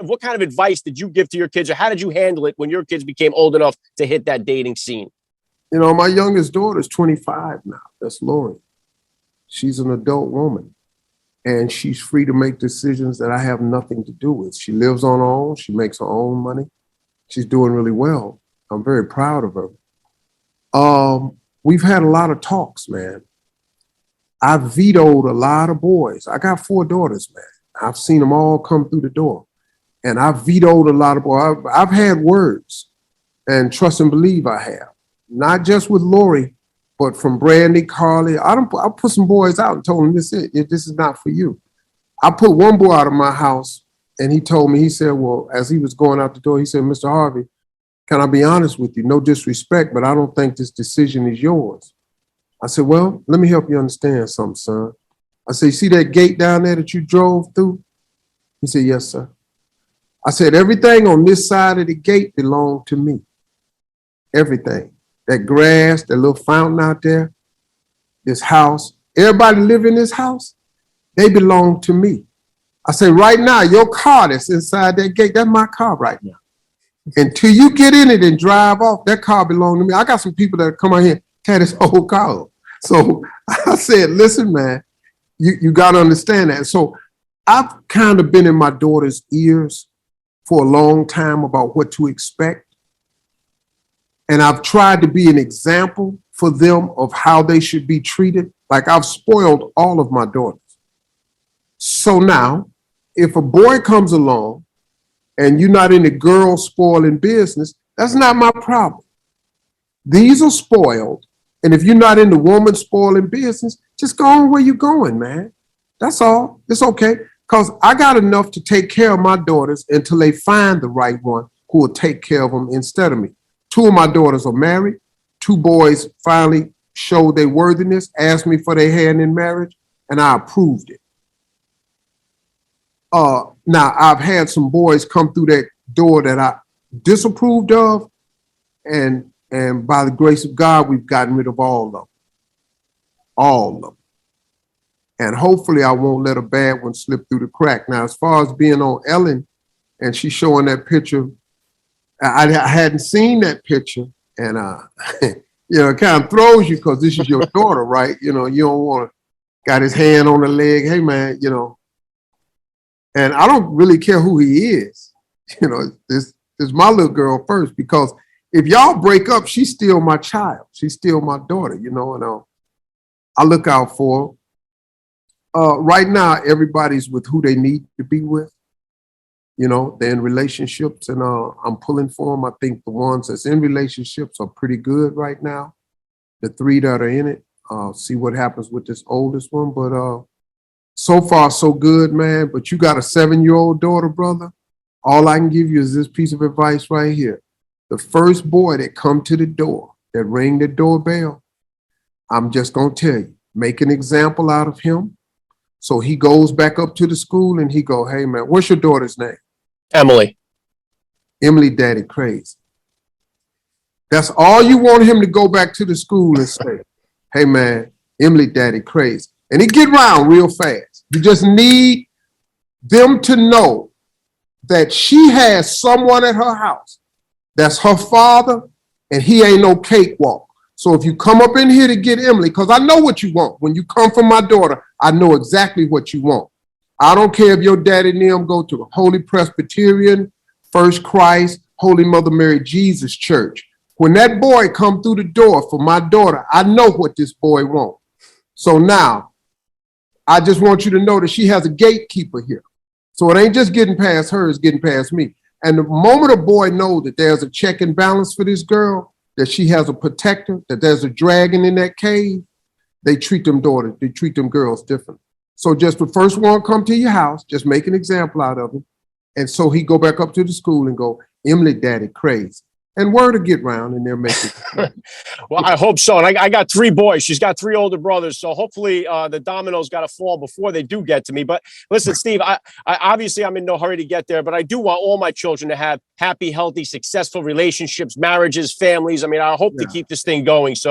What kind of advice did you give to your kids, or how did you handle it when your kids became old enough to hit that dating scene? You know, my youngest daughter is 25 now. That's Lori. She's an adult woman, and she's free to make decisions that I have nothing to do with. She lives on her own. She makes her own money. She's doing really well. I'm very proud of her. We've had a lot of talks, man. I've vetoed a lot of boys. I got 4 daughters, man. I've seen them all come through the door. And I've vetoed a lot of boys. I've had words, and trust and believe I have. Not just with Lori, but from Brandy, Carly. I put some boys out and told them this is not for you. I put one boy out of my house, and he told me, he said, well, as he was going out the door, he said, Mr. Harvey, can I be honest with you? No disrespect, but I don't think this decision is yours. I said, well, let me help you understand something, son. I said, you see that gate down there that you drove through? He said, yes, sir. I said, everything on this side of the gate belonged to me. Everything. That grass, that little fountain out there, this house, everybody live in this house, they belong to me. I said, right now, your car that's inside that gate, that's my car right now. Until you get in it and drive off, that car belongs to me. I got some people that come out here and tear this old car up. So I said, listen, man, you got to understand that. So I've kind of been in my daughter's ears for a long time about what to expect. And I've tried to be an example for them of how they should be treated. Like I've spoiled all of my daughters. So now, if a boy comes along and you're not in the girl spoiling business, that's not my problem. These are spoiled. And if you're not in the woman spoiling business, just go on where you're going, man. That's all. It's okay. Because I got enough to take care of my daughters until they find the right one who will take care of them instead of me. 2 of my daughters are married. 2 boys finally showed their worthiness, asked me for their hand in marriage, and I approved it. Now, I've had some boys come through that door that I disapproved of, and by the grace of God, we've gotten rid of all of them. All of them. And hopefully I won't let a bad one slip through the crack. Now, as far as being on Ellen and she's showing that picture, I hadn't seen that picture. And, it kind of throws you because this is your daughter, right? You don't want to got his hand on the leg. Hey, man, and I don't really care who he is. This is my little girl first, because if y'all break up, she's still my child. She's still my daughter, and I look out for her. Right now, everybody's with who they need to be with. They're in relationships, and I'm pulling for them. I think the ones that's in relationships are pretty good right now. The 3 that are in it, see what happens with this oldest one. But so far, so good, man. But you got a 7-year-old daughter, brother. All I can give you is this piece of advice right here. The first boy that come to the door, that ring the doorbell, I'm just going to tell you, make an example out of him. So he goes back up to the school and he go, hey, man, what's your daughter's name? Emily. Emily Daddy Crazy. That's all you want him to go back to the school and say, hey, man, Emily Daddy Crazy. And it get around real fast. You just need them to know that she has someone at her house that's her father, and he ain't no cakewalk. So if you come up in here to get Emily, because I know what you want. When you come from my daughter, I know exactly what you want. I don't care if your daddy and them go to Holy Presbyterian, First Christ, Holy Mother Mary Jesus Church. When that boy come through the door for my daughter, I know what this boy wants. So now, I just want you to know that she has a gatekeeper here. So it ain't just getting past her, it's getting past me. And the moment a boy knows that there's a check and balance for this girl, that she has a protector, that there's a dragon in that cave, they treat them girls different. So just the first one come to your house, just make an example out of him. And so he go back up to the school and go, Emily Daddy Crazy. And word to get round, and they're making. Well, I hope so. And I got 3 boys. She's got 3 older brothers. So hopefully the dominoes got to fall before they do get to me. But listen, Steve, I obviously I'm in no hurry to get there, but I do want all my children to have happy, healthy, successful relationships, marriages, families. I mean, I hope to keep this thing going. So